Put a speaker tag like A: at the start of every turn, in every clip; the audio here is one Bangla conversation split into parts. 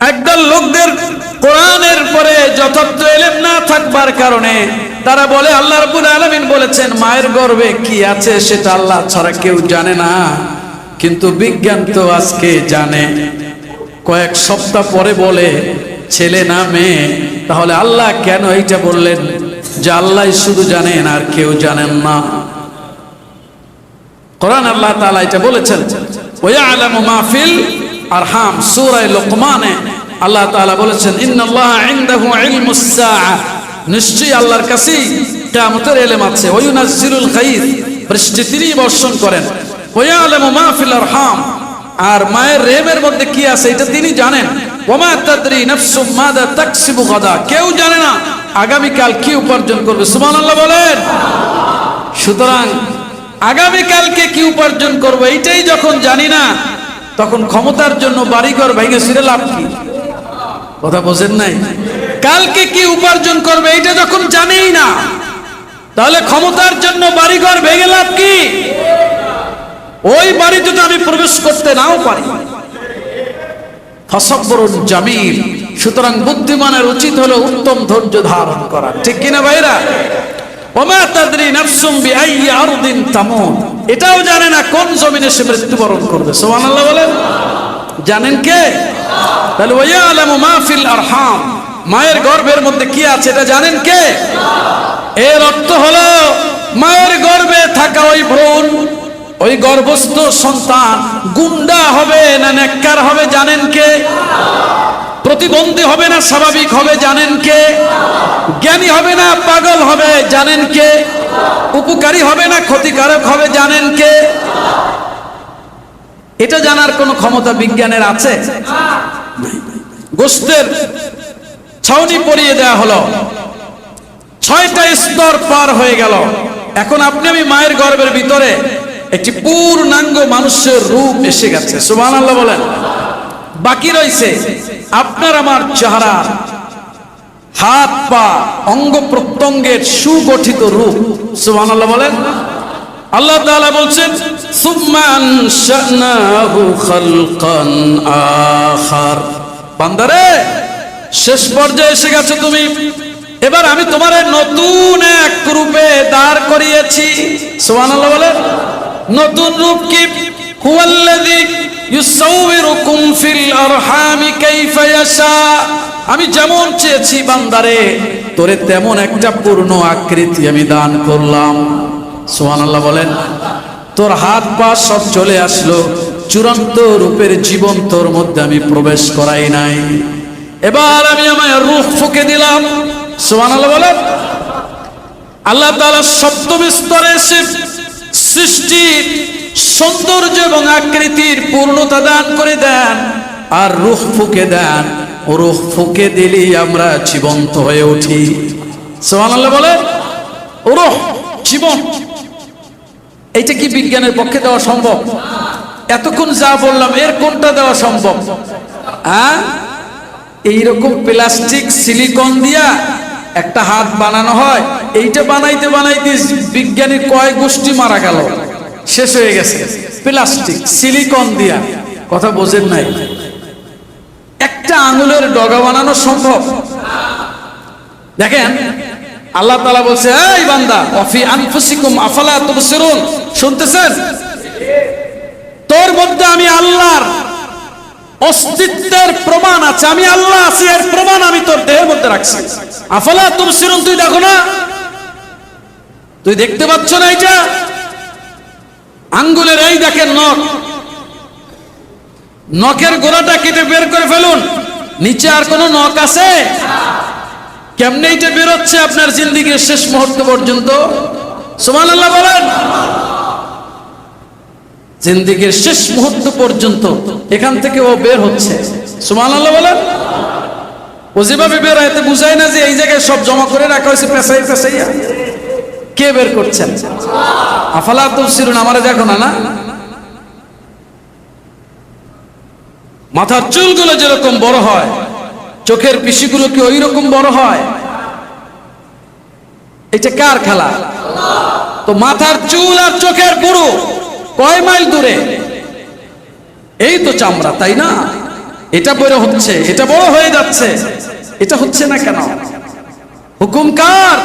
A: একদল লোকদের কোরআনের পরে যথার্থ ইলম না থাকবার কারণে তারা বলে আল্লাহ রাব্বুল আলামিন বলেছেন মায়ের গর্ভে কি আছে সেটা আল্লাহ ছাড়া কেউ জানে না। কিন্তু বিজ্ঞান তো আজকে জানে, কয়েক সপ্তাহ পরে বলে ছেলে না মেয়ে। তাহলে আল্লাহ কেন এইটা বললেন যে আল্লাহই শুধু জানেন আর কেউ জানেন না? কোরআন আল্লাহ তাআলা এটা বলেছেন ওয়ায়ালামু মা ফিল আরহাম, সূরা লুকমানে আল্লাহ তাআলা বলেছেন ইন্নাল্লাহা ইনদাহু ইলমুস সাআ, নিশ্চয়ই আল্লাহর কাছে কিয়ামতের ইলম আছে। ওয়ায়ুনাজ্জিলুল গায়থ, বৃষ্টি তিনি বর্ষণ করেন। ওয়ায়ালামু মা ফিল আরহাম, আর মায়ের রেহেমের মধ্যে কি আছে এটা তিনি জানেন। ওয়ামা তাদরি নাফসুম মাযা তাকসিবু গাদা, কেউ জানে না আগামীকাল কি উপার্জন করবে। সুবহানাল্লাহ বলেন। সুতরাং আগামীকালকে কি উপার্জন করবো এইটাই যখন জানি না, তখন ক্ষমতার জন্য বাড়িঘর ভেঙে ছিঁড়ে লাভ কি? কথা বোঝেন নাই? কালকে কি উপার্জন করবে এইটা যখন জানেই না, তাহলে ক্ষমতার জন্য বাড়িঘর ভেঙে লাভ কি? ওই বাড়িতে তো আমি প্রবেশ করতে নাও পারি। ফাসাবরুন জামিল, সুতরাং বুদ্ধিমানের উচিত হলো উত্তম ধৈর্য ধারণ করা, ঠিক কিনা ভাইরা? ওমা তাদরি নাফসুম বিআইয়ি আরদিন তামুত, এটাও জানে না কোন জমিনে সে মৃত্যুবরণ করবে। সুবহানাল্লাহ বলেন। জানেন কে? তাহলে ওয়ায়ালামু মা ফিল আরহাম, মায়ের গর্ভের মধ্যে কি আছে এটা জানেন কে? এর অর্থ হলো মায়ের গর্ভে থাকা ওই ভ্রূণ, ওই গর্ভস্থ সন্তান গুন্ডা হবে না নেককার হবে জানেন কে? প্রতিবন্ধী হবে না স্বাভাবিক হবে জানেন কে? জ্ঞানী হবে না পাগল হবে জানেন কে? উপকারী হবে না ক্ষতিকারক হবে জানেন কে? এটা জানার কোনো ক্ষমতা বিজ্ঞানের আছে? গোশতের ছাউনি পরিয়ে দেয়া হলো, 6টা স্তর পার হয়ে গেল। এখন আপনি আমি মায়ের গর্ভের ভিতরে একটি পূর্ণাঙ্গ মানুষের রূপ এসে গেছে। সুবহানাল্লাহ বলেন। বাকি রয়েছে আপনার আমার চেহারা, হাত পা অঙ্গ প্রত্যঙ্গের সুগঠিত রূপ। সুবহানাল্লাহ বলেন। আল্লাহ তাআলা বলছেন সুম্মা আনশানাহু খালকান আখার, বান্দারে শেষ পর্যায়ে এসে গেছো তুমি, এবার আমি তোমার নতুন এক রূপে দাঁড় করিয়েছি। সুবহানাল্লাহ বলেন। নতুন রূপ কি? হুয়াল্লাযী ইউসাউবিরুকুম ফিল আরহামি কাইফা ইয়াশা, আমি যেমন চেয়েছি বান্দারে তোরে তেমন একটা পূর্ণ আকৃতি আমি দান করলাম। সুবহানাল্লাহ বলেন। তোর হাত পা সব চলে আসলো, চূড়ান্ত রূপের জীবন তোর মধ্যে আমি প্রবেশ করাই নাই। এবার আমি আমার রূহ ফুঁকে দিলাম। সুবহানাল্লাহ বলেন। আল্লাহ তাআলা সপ্তম স্তরে এসে সৃষ্টির সৌন্দর্য এবং আকৃতির পূর্ণতা দান করে দেন আর রূহ ফুঁকে দেন। রূহ ফুঁকে দিলেই আমরা জীবন্ত হয়ে উঠি। সুবহানাল্লাহ বলেন। রূহ জীবন, এইটা কি বিজ্ঞানের পক্ষে দেওয়া সম্ভব? এতক্ষণ যা বললাম এর কোনটা দেওয়া সম্ভব? এইরকম প্লাস্টিক সিলিকন দিয়া একটা হাত বানানো হয়, এইটা বানাইতে বানাইতে বিজ্ঞানীর কয় গোষ্ঠী মারা গেল, শেষ হয়ে গেছে। প্লাস্টিক সিলিকন দিয়া, কথা বোঝেন নাই? একটা আঙুলের ডগা বানানো সম্ভব? দেখেন আল্লাহ তাআলা বলছে এই বান্দা ওয়াফি আনফুসিকুম আফালা তুবসিরুন, শুনতেছেন? তোর মধ্যে আমি আল্লাহর অস্তিত্বের প্রমাণ আছে, আমি আল্লাহ আছি এর প্রমাণ আমি তোর দেহের মধ্যে রাখছি। আফালা তুবসিরুন, তুই দেখো না? তুই দেখতে পাচ্ছ না? এটা আঙ্গুলের এই দেখেন নখ, নখের গোড়াটা কেটে বের করে ফেলুন, নিচে আর কোনো নখ আছে? কেমনে এটা বেরোচ্ছে আপনার জিন্দেগীর শেষ মুহূর্ত পর্যন্ত? সুবহানাল্লাহ বলেন। জিন্দেগীর শেষ মুহূর্ত পর্যন্ত এখান থেকে ও বের হচ্ছে। সুবহানাল্লাহ বলেন। ও যেভাবে বের হয় এতে বুঝায় না যে এই জায়গায় সব জমা করে রাখা হয়েছে পেশাই পেশাইয়া। কে বের করছেন? আফালা তুবসিরুন, আমারে দেখো না? না, মাথার চুলগুলো যেরকম বড় হয়, চোখের পিশিগুলো কি ওই রকম বড় হয়? এটা কার খেলা? তো মাথার চুল আর চোখের পুরো কয় মাইল দূরে? এই তো চামড়া, তাই না? এটা বড় হচ্ছে, এটা বড় হয়ে যাচ্ছে, এটা হচ্ছে না কেন? হুকুম কার?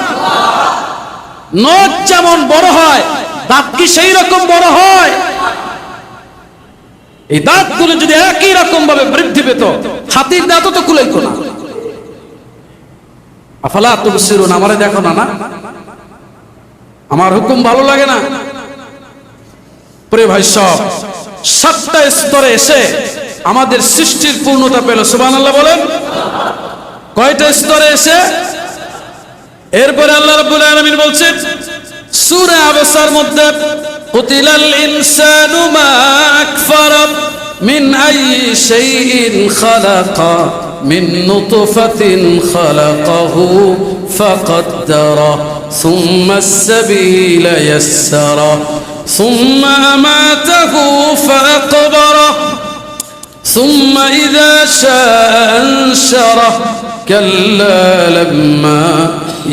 A: নখ যেমন বড় হয়, দাঁত কি সেই রকম বড় হয়? এই দাঁতগুলো যদি একই রকম ভাবে বৃদ্ধি পেত, হাতির দাঁতও তো কুলাইতো না। আফালা তুবসিরুন, আমারে দেখো না, না আমার হুকুম ভালো লাগে না? প্রিয় ভাই সব, 7টা স্তরে এসে আমাদের সৃষ্টির পূর্ণতা পেল। সুবহানাল্লাহ বলেন। কয়টা স্তরে এসে? এরপরে আল্লাহ রাব্বুল আলামিন বলছেন সূরা আবসার মধ্যে, কুতিলাল ইনসানু মা আকফারা মিন আইয়ি শাইইন খালাকা মিন নুতফাতিন খালাকাহু ফাকাদ্দারা সুম্মা আস-সাবিলা ইয়াসসারা সুম্মা আমাতাহু ফাআকবারা ثم إذا شاء أنشره كلا لما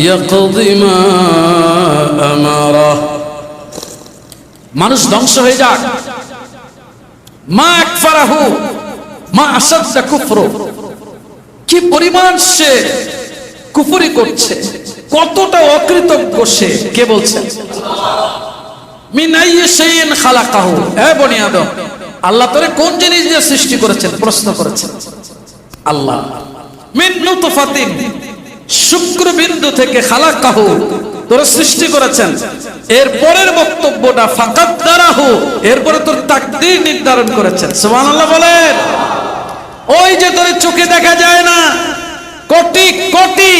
A: يقض ما أمره। মানুষ ধ্বংস হয়ে যাক, মা আকফারাহু মা আসাদ্দা কুফরু, কি পরিমাণ সে কুফরি করছে, কতটা অকৃতজ্ঞ সে। কে বলছেন? মিন আইয়ি শাইইন খালাকাহু, এ বনি আদম, আল্লাহ তোরে কোন জিনিস দিয়ে সৃষ্টি করেছেন? প্রশ্ন করেছেন আল্লাহ। মিন নুতফাতিন, শুক্রবিন্দু থেকে, খালাকাহু, তোরে সৃষ্টি করেছেন। এর পরের বক্তব্যটা ফাকাদ্দারাহু, এরপরে তোর তাকদীর নির্ধারণ করেছেন। সুবহানাল্লাহ বলেন। ওই যে তোরে চোখে দেখা যায় না, কোটি কোটি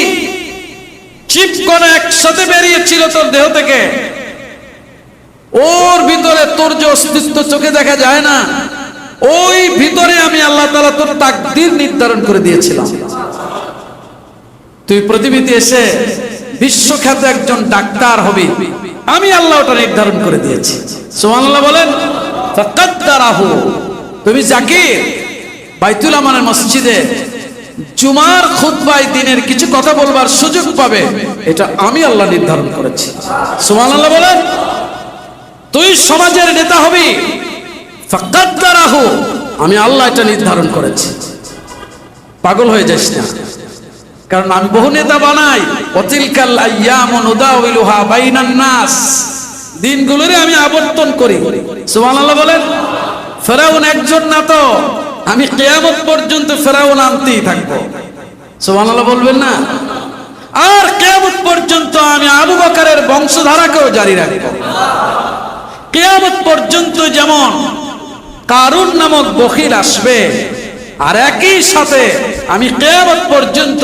A: চিপকণা একসাথে বেরিয়েছিল তোর দেহ থেকে, ওর ভিতরে তোর যে অস্তিত্ব চোখে দেখা যায় না, ওই ভিতরে আমি আল্লাহ তাআলা তোর তাকদীর নির্ধারণ করে দিয়েছিলাম। তুই পৃথিবীতে এসে বিশ্বখ্যাত একজন ডাক্তার হবি, আমি আল্লাহ ওটা নির্ধারণ করে দিয়েছি। সুবহানাল্লাহ বলেন। ফাকাদ্দারাহু, তুমি জাকির বাইতুল আমানের মসজিদে জুমার খুতবায় দিনের কিছু কথা বলবার সুযোগ পাবে, এটা আমি আল্লাহ নির্ধারণ করেছি। সুবহানাল্লাহ বলেন। তুই সমাজের নেতা হবি, ফাকাদ্দারাহু, আমি আল্লাহ এটা নির্ধারণ করেছি। পাগল হয়ে যাস না, কারণ আমি বহু নেতা বানাই। ওয়াতিলকাল আইয়ামু নুদাউলুহা বাইনান নাস, দিনগুলোরে আমি আবর্তন করি। সুবহানাল্লাহ বলেন। ফেরাউন একজন না তো, আমি কিয়ামত পর্যন্ত ফেরাউন আনতেই থাকবো। সুবহানাল্লাহ বলবেন না? আর কিয়ামত পর্যন্ত আমি আবু বকরের বংশধারাকেও জারি রাখবো। কিয়ামত পর্যন্ত যেমন কারুন নামক বখিল আসবে, আর একই সাথে আমি কিয়ামত পর্যন্ত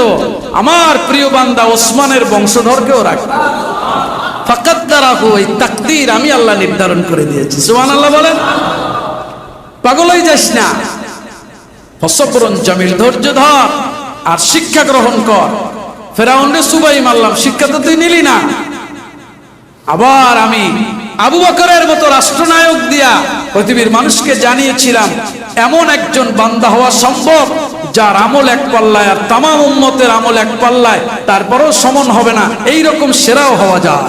A: আমার প্রিয় বান্দা ওসমানের বংশধরকেও রাখবো। ফাকাদ্দারাহু, এই তাকদীর আমি আল্লাহ নির্ধারণ করে দিয়েছি। সুবহানাল্লাহ বলেন। পাগল হয়ে যাস না। ফসবরুন জামিল, ধৈর্য ধর আর শিক্ষা গ্রহণ কর। ফেরাউনরে সুবাই মারলাম, শিক্ষা তো তুই নিলি না। আবার আমি আবু বকরের মতো রাষ্ট্রনায়ক দিয়া পৃথিবীর মানুষকে জানিয়েছিলাম এমন একজন বান্দা হওয়া সম্ভব যার আমল এক পাল্লায় আর তামাম উম্মতের আমল এক পাল্লায়, তারপরেও সমান হবে না, এই রকম সেরাও হওয়া যায়।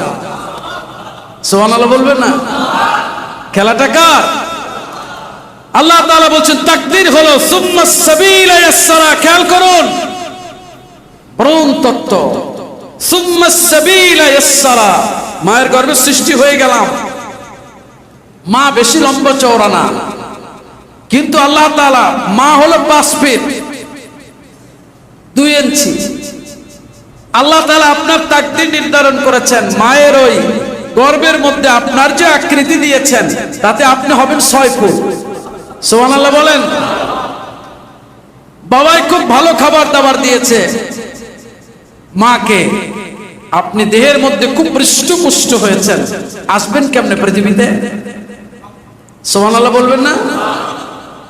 A: সুবহানাল্লাহ বলবেন না? খেলাটা কার? আল্লাহ তাআলা বলছেন তাকদীর হলো সুম্মাস সাবিলা ইয়াসসারা। খেয়াল করুন, পরম তত্ত্ব। সুম্মাস সাবিলা ইয়াসসারা, মায়ের গর্ভে সৃষ্টি হয়ে গেলাম, মা বেশি লম্বা চওড়া না, কিন্তু আল্লাহ তাআলা, মা হলো 5 ফিট 2 ইঞ্চি। আল্লাহ তাআলা আপনার তাকদীর নির্ধারণ করেছেন, মায়ের ওই গর্ভের মধ্যে আপনার যে আকৃতি দিয়েছেন তাতে আপনি হবেন 6 ফুট। সুবহানাল্লাহ বলেন। বাবাই খুব ভালো খাবার দাবার দিয়েছে মাকে, আপনি দেহের মধ্যে খুব হৃষ্টপুষ্ট হয়েছেন, আসবেন কেমনে পৃথিবীতে? সুবহানাল্লাহ বলবেন না?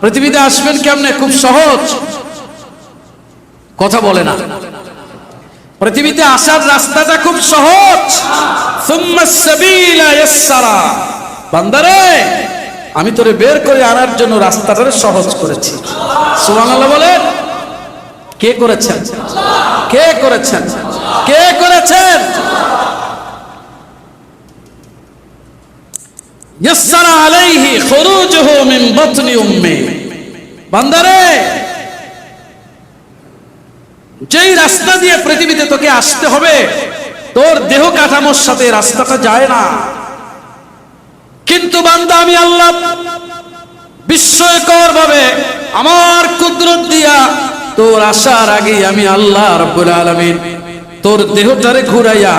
A: পৃথিবীতে আসবেন কেমনে? খুব সহজ, কথা বলে না। পৃথিবীতে আসার রাস্তাটা খুব সহজ। সুম্মাস সাবিলা ইয়াসসারা, বান্দারে আমি তোরে বের করে আনার জন্য রাস্তাটা সহজ করেছি। সুবহানাল্লাহ বলেন। কে করেছেন? কে করেছেন? কে করেছেন? ইয়াসসারা আলাইহি খুরুজুহু মিন বাতনি উম্মি, বান্দারে যেই রাস্তা দিয়ে পৃথিবীতে তোকে আসতে হবে, তোর দেহ কাঠামোর সাথে রাস্তাটা যায় না। কিন্তু বান্দা, আমি আল্লাহ বিস্ময়কর ভাবে আমার কুদরত দিয়া তোর আসার আগে আমি আল্লাহ রাব্বুল আলামিন তোর দেহটারে ঘুরাইয়া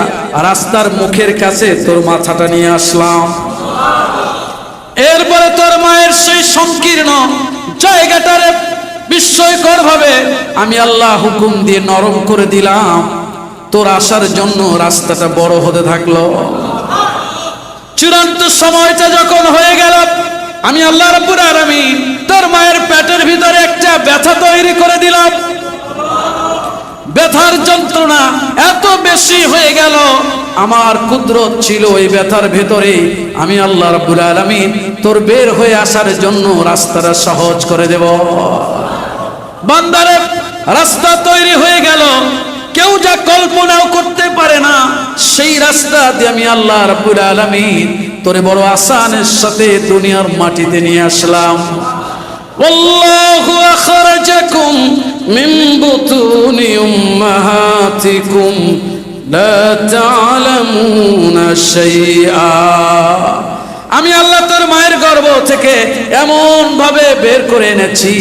A: রাস্তার মুখের কাছে তোর মাথাটা নিয়ে আসলাম। এরপরে তোর মায়ের সেই সংকীর্ণ জায়গাটারে বিস্ময়কর ভাবে আমি আল্লাহ হুকুম দিয়ে নরম করে দিলাম। তোর আসার জন্য রাস্তাটা বড় হতে থাকলো। চূড়ান্ত সময়টা যখন হয়ে গেল, আমি আল্লাহ রাব্বুল আলামিন তোর মায়ের পেটের ভিতরে একটা ব্যথা তৈরি করে দিলাম। ব্যথার যন্ত্রণা এত বেশি হয়ে গেল, আমার কুদরত ছিল এই ব্যথার ভেতরে আমি আল্লাহ রাব্বুল আলামিন তোর বের হয়ে আসার জন্য রাস্তাটা সহজ করে দেব। বান্দারে, রাস্তা তৈরি হয়ে গেল, কেউ যা কল্পনাও করতে পারে না সেই রাস্তা দিয়ে আমি আল্লাহ রাব্বুল আলামিন তোরে বড় আসানের সাথে দুনিয়ার মাটিতে নিয়ে আসলাম। ওয়াল্লাহু আখরাজাকুম মিন বুতুনি উম্মাহাতিকুম লা তা'লামুনা শাইআ। আমি আল্লাহ তোর মায়ের গর্ভ থেকে এমন ভাবে বের করে এনেছি,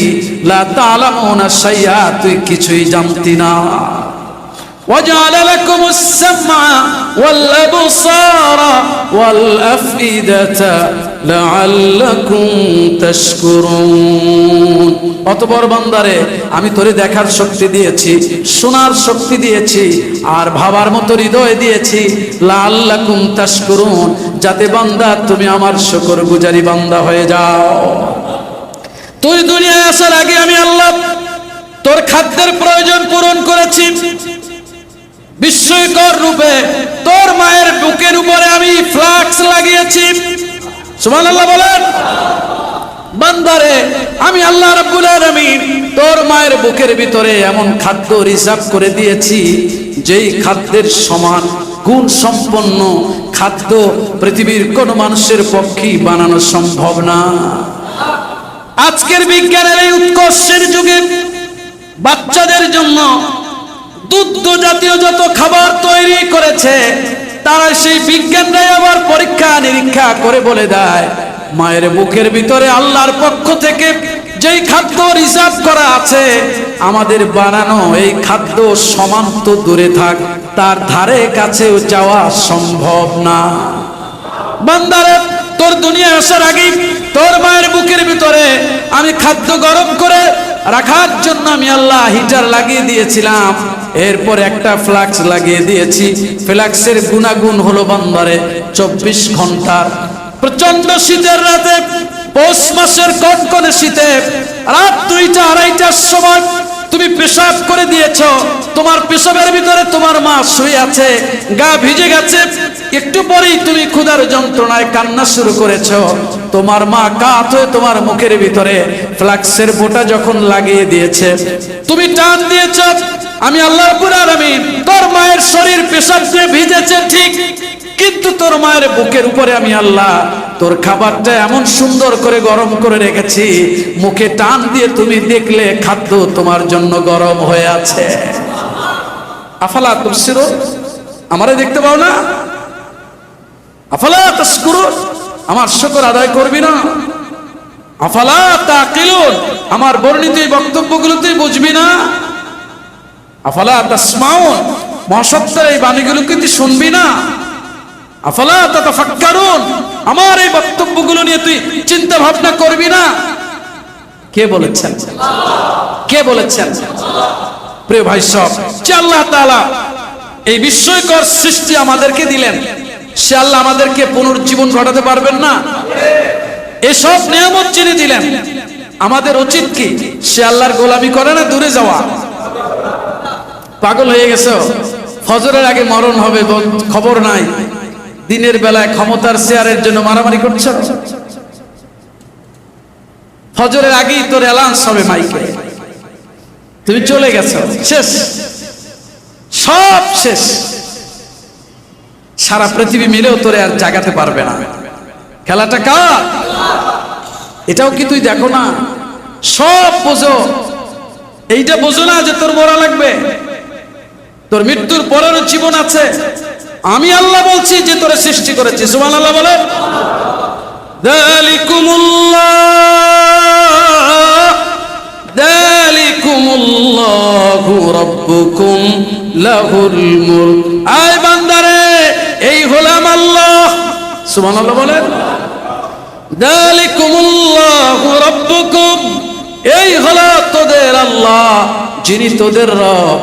A: লা তা'লামুনা শাইআ, তুই কিছুই জানতি না। وجعل لكم السمع والأبصار والأفئدة لعلكم تشكرون। অতঃপর বান্দারে, আমি তোরে দেখার শক্তি দিয়েছি, শোনার শক্তি দিয়েছি, আর ভাবার মতো হৃদয় দিয়েছি। লাআল্লাকুম তাশকুরুন, যাতে বান্দা তুমি আমার শুকরগুজারি বান্দা হয়ে যাও। তুই দুনিয়ায় আসার আগে আমি আল্লাহ তোর খাদ্যের প্রয়োজন পূরণ করেছি। বিস্ময়কর রূপে তোর মায়ের বুকের উপরে আমি ফ্লাক্স লাগিয়েছি। সুবহানাল্লাহ বলেন। বান্দারে, আমি আল্লাহ রাব্বুল আলামিন তোর মায়ের বুকের ভিতরে এমন খাদ্য রিজার্ভ করে দিয়েছি, যেই খাদ্যের সমান গুণ সম্পন্ন খাদ্য পৃথিবীর কোন মানুষের পক্ষেই বানানো সম্ভব না। আজকের বিজ্ঞানের এই উৎকর্ষের যুগে বাচ্চাদের জন্য দুগ্ধ জাতীয় যত খাবার তৈরি করেছে, তারা সেই বিজ্ঞানরাই আবার পরীক্ষা নিরীক্ষা করে বলে দেয়, মায়ের বুকের ভিতরে আল্লাহর পক্ষ থেকে যেই খাদ্য রিজার্ভ করা আছে, আমাদের বানানো এই খাদ্য সমান তো দূরে থাক, তার ধারে কাছেও যাওয়া সম্ভব না। বান্দারে, তোর দুনিয়া আসার আগে তোর মায়ের বুকের ভিতরে আমি খাদ্য গরম করে রাখার জন্য আমি আল্লাহ হিটার লাগিয়ে দিয়েছিলাম। এরপর একটা ফ্লাক্স লাগিয়ে দিয়েছি। ফ্লাক্সের গুণাগুণ হলো বান্দারে 24 ঘন্টার। প্রচন্ড শীতের রাতে, পৌষ মাসের কনকনে শীতে, রাত 2টা 2:30টার সময় তুমি পেশাব করে দিয়েছ। তোমার পেশাবের ভিতরে তোমার মা শুয়ে আছে, গা ভিজে গেছে। একটু পরেই তুমি ক্ষুধার যন্ত্রণায় কান্না শুরু করেছ। তোমার মা কাত হয়ে তোমার মুখের ভিতরে ফ্লাক্সের বোটা যখন লাগিয়ে দিয়েছে, তুমি টান দিয়েছ। আমি আল্লাহ রাব্বুল আলামিন তোর মায়ের শরীর পেশাব দিয়ে ভিজেছে ঠিক, কিন্তু তোর মায়ের বুকের উপরে আমি আল্লাহ তোর খাবারটা এমন সুন্দর করে গরম করে রেখেছি, মুখে টান দিয়ে তুমি দেখলে খাদ্য তোমার জন্য গরম হয়ে আছে। আফালা তুবসিরুন, আমারে দেখতে পাও না? আফালা তাশকুরুন, আমার শুকর আদায় করবি না? আফালা তাকিলুন, আমার বর্ণিত এই বক্তব্যগুলো তুই বুঝবি না? আফালা তাসমাউন, মহাসত্তার এই বাণীগুলোকে তুই শুনবি না? আফালা তাতাফাক্কারুন, আমার এই বক্তব্যগুলো নিয়ে তুই চিন্তা ভাবনা করবি না? কে বলেছেন? কে বলেছেন? প্রিয় ভাই সব, যে আল্লাহ তাআলা এই বিস্ময়কর সৃষ্টি আমাদেরকে দিলেন, সে আল্লাহ আমাদেরকে পুনর্জীবন ঘটাতে পারবেন না? এসব নিয়ামত যিনি দিলেন, আমাদের উচিত কি সে আল্লাহর গোলামি করে না দূরে যাওয়া? পাগল হয়ে গেছে, ফজরের আগে মরণ হবে খবর নাই, দিনের বেলায় ক্ষমতার শেয়ারের জন্য মারামারি করছে। ফজরের আগেই তোর অ্যালাউন্স হবে মাইকে, তুমি চলে গেছো, শেষ, সব শেষ। সারা পৃথিবী মিলেও তোরে আর জাগাতে পারবে না। খেলাটা কার? এটাও কি তুই দেখো না? সব বোঝো, এইটা বোঝো না যে তোর মরা লাগবে, তোর মৃত্যুর পরেরও জীবন আছে। আমি আল্লাহ বলছি যে তোরে সৃষ্টি করেছি। সুবহানাল্লাহ বলে। যালিকুমুল্লাহু রাব্বুকুম লাহুল মুলক। আয় বান্দারে, এই হলাম আল্লাহ। সুবহানাল্লাহ বলেন। যালিকুমুল্লাহু রাব্বুকুম, এই হলো তোদের আল্লাহ, যিনি তোদের রব।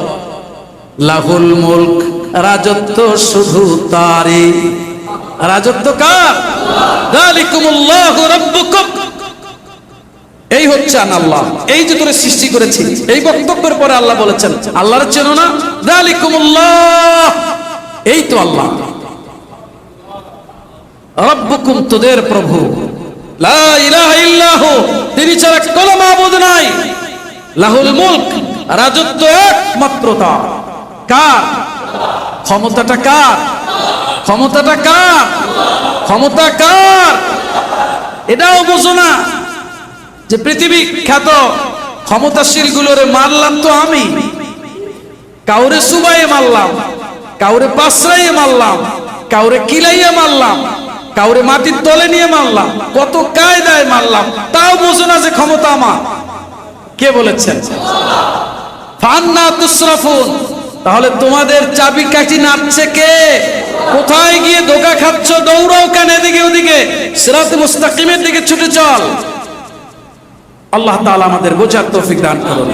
A: লাহুল মুলক, রাজত্ব শুধু তারই। রাজত্ব কার? যালিকুমুল্লাহু রাব্বুকুম, এই হচ্ছেন আল্লাহ, এই যে তোরে সৃষ্টি করেছি। এই বক্তব্যের পরে আল্লাহ বলেছেন, আল্লাহর চেনো না? যালিকুমুল্লাহ, এই তো আল্লাহ। রাব্বুকুম, তোদের প্রভু। লা ইলাহা ইল্লাহু, তিনি ছাড়া কোনো মাবুদ নাই। লাহুল মুলক, রাজত্ব একমাত্র তার। কার? ক্ষমতাটা কার? ক্ষমতাটা কার? ক্ষমতা কার? এটাও বোঝো না যে পৃথিবী খ্যাত ক্ষমতাশীল গুলোরে মারলাম তো আমি, কাউরে সুবাইয়ে মারলাম, কাউরে পাসরাইয়ে মারলাম, কাউরে কিলাইয়ে মারলাম, কাউরে মাটির তলে নিয়ে মারলাম, কত কায়দায় মারলাম, তাও বোঝো না যে ক্ষমতা আমার। কে বলেছেন? ফান্না তুসরাফুন, তাহলে তোমাদের চাবি কাঠি নাচছে কে? কোথায় গিয়ে ধোকা খাচ্ছ? দৌড়াও কেন এদিকে ওদিকে? সিরাতে মুস্তাকিমের দিকে ছুটে চল। আল্লাহ তাআলা আমাদের বোঝার তৌফিক দান করুন।